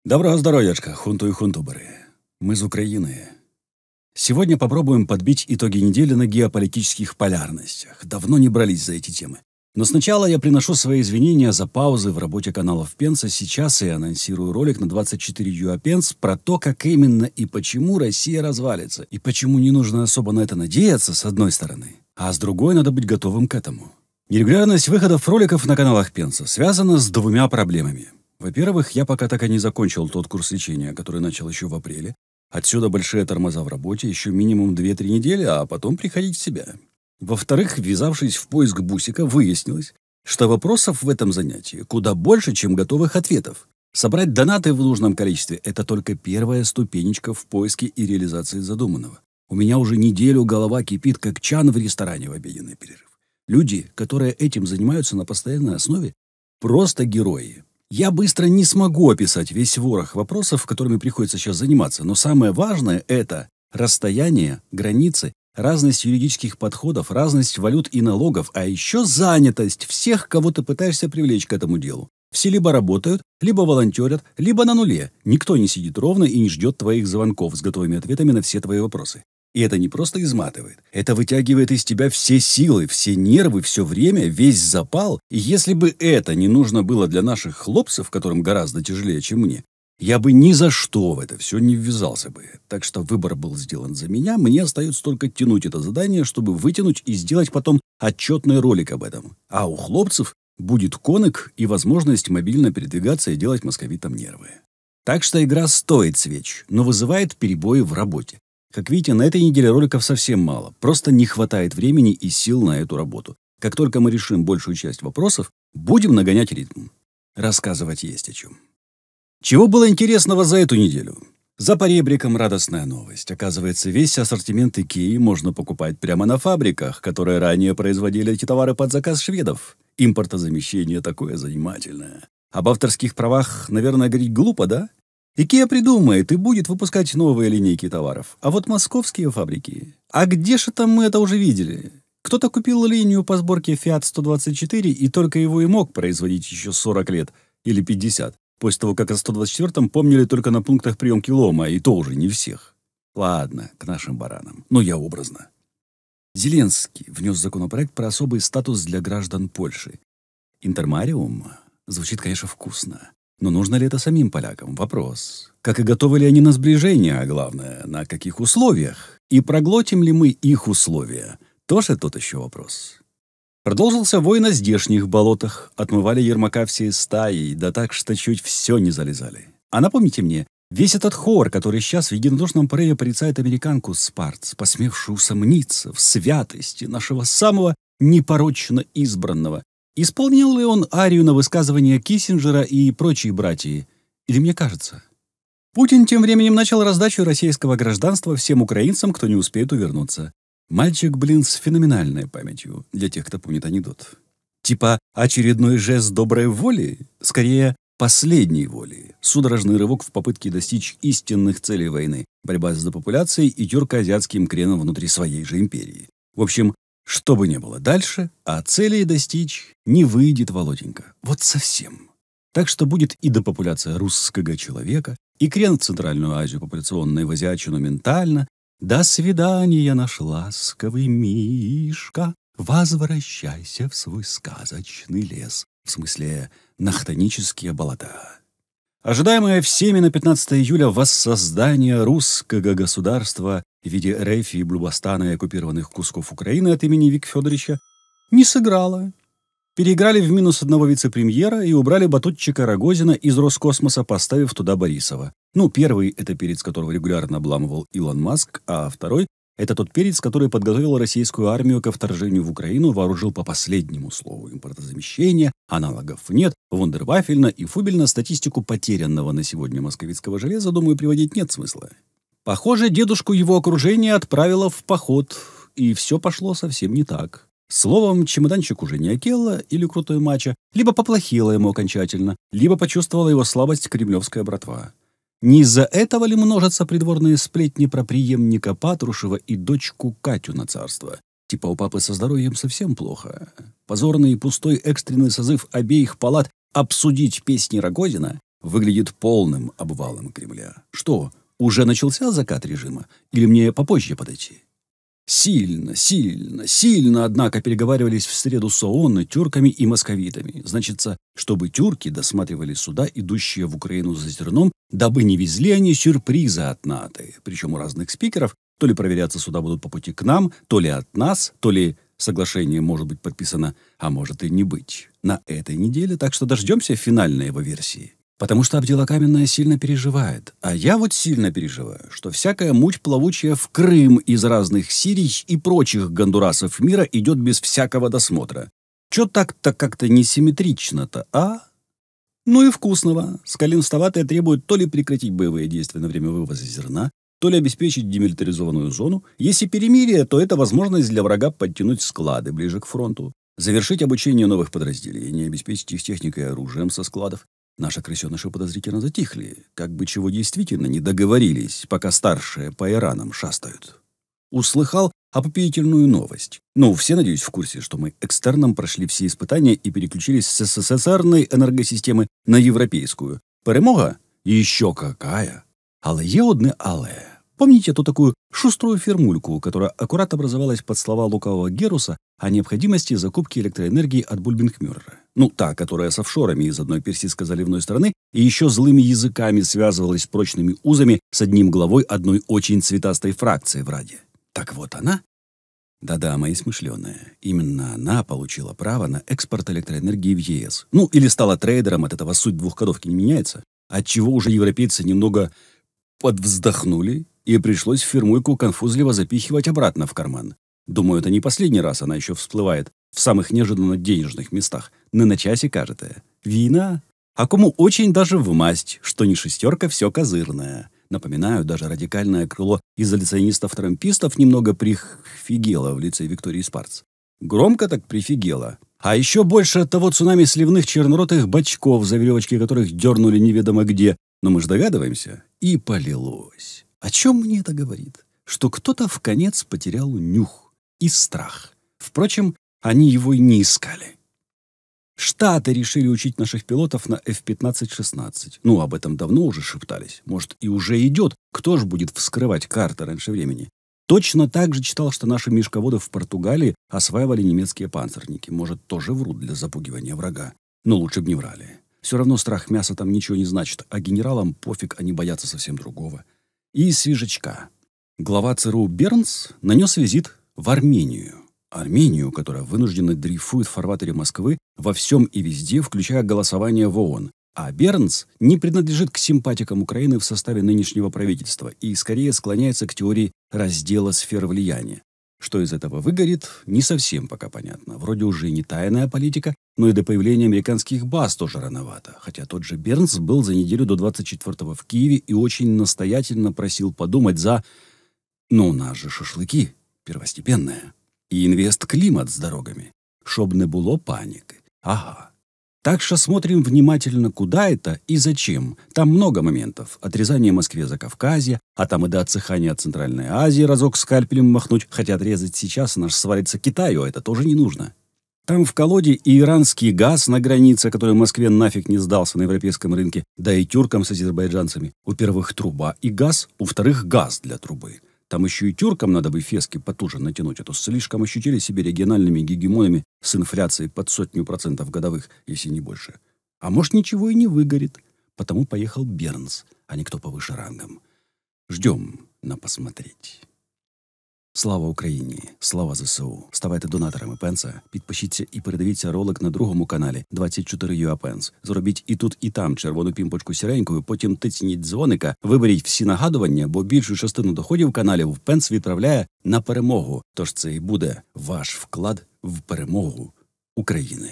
Доброго здоровьячка, хунту и хунтуберы. Мы из Украины. Сегодня попробуем подбить итоги недели на геополитических полярностях. Давно не брались за эти темы. Но сначала я приношу свои извинения за паузы в работе каналов Пенса. Сейчас я анонсирую ролик на 24 UA про то, как именно и почему Россия развалится. И почему не нужно особо на это надеяться, с одной стороны. А с другой надо быть готовым к этому. Нерегулярность выходов роликов на каналах Пенса связана с двумя проблемами. Во-первых, я пока так и не закончил тот курс лечения, который начал еще в апреле. Отсюда большие тормоза в работе, еще минимум 2-3 недели, а потом приходить в себя. Во-вторых, ввязавшись в поиск Бусика, выяснилось, что вопросов в этом занятии куда больше, чем готовых ответов. Собрать донаты в нужном количестве – это только первая ступенечка в поиске и реализации задуманного. У меня уже неделю голова кипит, как чан в ресторане в обеденный перерыв. Люди, которые этим занимаются на постоянной основе, просто герои. Я быстро не смогу описать весь ворох вопросов, которыми приходится сейчас заниматься, но самое важное – это расстояние, границы, разность юридических подходов, разность валют и налогов, а еще занятость всех, кого ты пытаешься привлечь к этому делу. Все либо работают, либо волонтерят, либо на нуле. Никто не сидит ровно и не ждет твоих звонков с готовыми ответами на все твои вопросы. И это не просто изматывает, это вытягивает из тебя все силы, все нервы, все время, весь запал. И если бы это не нужно было для наших хлопцев, которым гораздо тяжелее, чем мне, я бы ни за что в это все не ввязался бы. Так что выбор был сделан за меня, мне остается только тянуть это задание, чтобы вытянуть и сделать потом отчетный ролик об этом. А у хлопцев будет конек и возможность мобильно передвигаться и делать московитам нервы. Так что игра стоит свеч, но вызывает перебои в работе. Как видите, на этой неделе роликов совсем мало. Просто не хватает времени и сил на эту работу. Как только мы решим большую часть вопросов, будем нагонять ритм. Рассказывать есть о чем. Чего было интересного за эту неделю? За поребриком радостная новость. Оказывается, весь ассортимент IKEA можно покупать прямо на фабриках, которые ранее производили эти товары под заказ шведов. Импортозамещение такое занимательное. Об авторских правах, наверное, говорить глупо, да? IKEA придумает и будет выпускать новые линейки товаров. А вот московские фабрики... А где же там мы это уже видели? Кто-то купил линию по сборке Fiat 124 и только его и мог производить еще 40 лет или 50. После того, как о 124-м помнили только на пунктах приемки лома, и то уже не всех. Ладно, к нашим баранам. Но я образно. Зеленский внес законопроект про особый статус для граждан Польши. Интермариум звучит, конечно, вкусно. Но нужно ли это самим полякам? Вопрос. Как и готовы ли они на сближение, а главное, на каких условиях? И проглотим ли мы их условия? Тоже тот еще вопрос. Продолжился вой на здешних болотах. Отмывали Ермака всей стаей, да так, что чуть все не залезали. А напомните мне, весь этот хор, который сейчас в единодушном порыве порицает американку Спарц, посмевшую усомниться в святости нашего самого непорочно избранного, исполнил ли он арию на высказывания Киссинджера и прочие братья? Или мне кажется? Путин тем временем начал раздачу российского гражданства всем украинцам, кто не успеет увернуться. Мальчик, с феноменальной памятью, для тех, кто помнит анекдот. Типа очередной жест доброй воли? Скорее, последней воли. Судорожный рывок в попытке достичь истинных целей войны. Борьба с депопуляцией и терка азиатским креном внутри своей же империи. В общем, что бы ни было дальше, а целей достичь не выйдет, Володенька. Вот совсем. Так что будет и депопуляция русского человека, и крен в Центральную Азию популяционной в азиатчину ментально. До свидания, наш ласковый Мишка, возвращайся в свой сказочный лес. В смысле, на хтонические болота. Ожидаемое всеми на 15 июля воссоздание русского государства в виде РФ и Блубастана и оккупированных кусков Украины от имени Вик Федоровича не сыграло. Переиграли в минус одного вице-премьера и убрали батутчика Рогозина из Роскосмоса, поставив туда Борисова. Первый — это перец, которого регулярно обламывал Илон Маск, а второй — это тот перец, который подготовил российскую армию ко вторжению в Украину, вооружил по последнему слову импортозамещения, аналогов нет, вундервафельно и фубельно статистику потерянного на сегодня московитского железа, думаю, приводить нет смысла. Похоже, дедушку его окружение отправило в поход, и все пошло совсем не так. Словом, чемоданчик уже не окело или крутой мачо, либо поплохело ему окончательно, либо почувствовала его слабость кремлевская братва. Не из-за этого ли множатся придворные сплетни про преемника Патрушева и дочку Катю на царство? Типа у папы со здоровьем совсем плохо. Позорный и пустой экстренный созыв обеих палат обсудить песни Рогозина выглядит полным обвалом Кремля. Что, уже начался закат режима? Или мне попозже подойти? Сильно, однако, переговаривались в среду с ООН, тюрками и московитами. Значится, чтобы тюрки досматривали суда, идущие в Украину за зерном, дабы не везли они сюрпризы от НАТО. Причем у разных спикеров то ли проверяться суда будут по пути к нам, то ли от нас, то ли соглашение может быть подписано, а может и не быть. На этой неделе, так что дождемся финальной его версии. Потому что Авдила Каменная сильно переживает. А я вот сильно переживаю, что всякая муть плавучая в Крым из разных Сирий и прочих гондурасов мира идет без всякого досмотра. Чё так-то как-то несимметрично-то, а? Ну и вкусного. Скалинстоватые требуют то ли прекратить боевые действия на время вывоза зерна, то ли обеспечить демилитаризованную зону. Если перемирие, то это возможность для врага подтянуть склады ближе к фронту, завершить обучение новых подразделений, обеспечить их техникой и оружием со складов. Наши крысеныши подозрительно затихли, как бы чего действительно не договорились, пока старшие по Иранам шастают. Услыхал опопиительную новость. Ну, все, надеюсь, в курсе, что мы экстерном прошли все испытания и переключились с СССРной энергосистемы на европейскую. Перемога? Еще какая! Але є одне але. Помните ту такую шуструю фирмульку, которая аккурат образовалась под слова лукавого Геруса о необходимости закупки электроэнергии от Бульбингмюррера? Ну, та, которая с офшорами из одной персидской заливной страны и еще злыми языками связывалась прочными узами с одним главой одной очень цветастой фракции в Раде. Так вот она? Да-да, мои смышленые. Именно она получила право на экспорт электроэнергии в ЕС. Ну, или стала трейдером, от этого суть двухходовки не меняется. Отчего уже европейцы немного подвздохнули, и пришлось фирмульку конфузливо запихивать обратно в карман. Думаю, это не последний раз она еще всплывает в самых неожиданно денежных местах. Не на часе, кажется. Вина? А кому очень даже в масть, что не шестерка, все козырное. Напоминаю, даже радикальное крыло изоляционистов-трампистов немного прифигело в лице Виктории Спарц. Громко так прифигело. А еще больше от того цунами сливных черноротых бачков, за веревочки которых дернули неведомо где. Но мы же догадываемся. И полилось. О чем мне это говорит? Что кто-то вконец потерял нюх и страх. Впрочем, они его и не искали. Штаты решили учить наших пилотов на F-15-16. Ну, об этом давно уже шептались. Может, и уже идет. Кто ж будет вскрывать карты раньше времени? Точно так же читал, что наши мешководы в Португалии осваивали немецкие панцирники. Может, тоже врут для запугивания врага. Но лучше бы не врали. Все равно страх мяса там ничего не значит, а генералам пофиг, они боятся совсем другого. И свежачка. Глава ЦРУ Бернс нанес визит в Армению. Армению, которая вынужденно дрейфует в фарватере Москвы во всем и везде, включая голосование в ООН. А Бернс не принадлежит к симпатикам Украины в составе нынешнего правительства и скорее склоняется к теории раздела сфер влияния. Что из этого выгорит, не совсем пока понятно. Вроде уже и не тайная политика, но и до появления американских баз тоже рановато. Хотя тот же Бернс был за неделю до 24-го в Киеве и очень настоятельно просил подумать за... Ну, у нас же шашлыки, первостепенное. И инвест-климат с дорогами. Чтоб не было паники. Ага. Так что смотрим внимательно, куда это и зачем. Там много моментов. Отрезание Москве Закавказья, а там и до отсыхания от Центральной Азии разок скальпелем махнуть. Хотя отрезать сейчас наш сварится Китаю, а это тоже не нужно. Там в колоде и иранский газ на границе, который Москве нафиг не сдался на европейском рынке, да и тюркам с азербайджанцами. У первых труба и газ, у вторых газ для трубы. Там еще и тюркам надо бы фески потуже натянуть, а то слишком ощутили себя региональными гегемонами с инфляцией под 100% годовых, если не больше. А может, ничего и не выгорит. Потому поехал Бернс, а не кто повыше рангом. Ждем на посмотреть. Слава Україні! Слава ЗСУ! Ставайте донаторами Пенса, підпишіться і передивіться ролик на другому каналі 24UA Pence. Зробіть і тут, і там червону пімпочку сіренькою, потім тицніть дзвоника, виберіть всі нагадування, бо більшу частину доходів каналів Пенс відправляє на перемогу. Тож це і буде ваш вклад в перемогу України.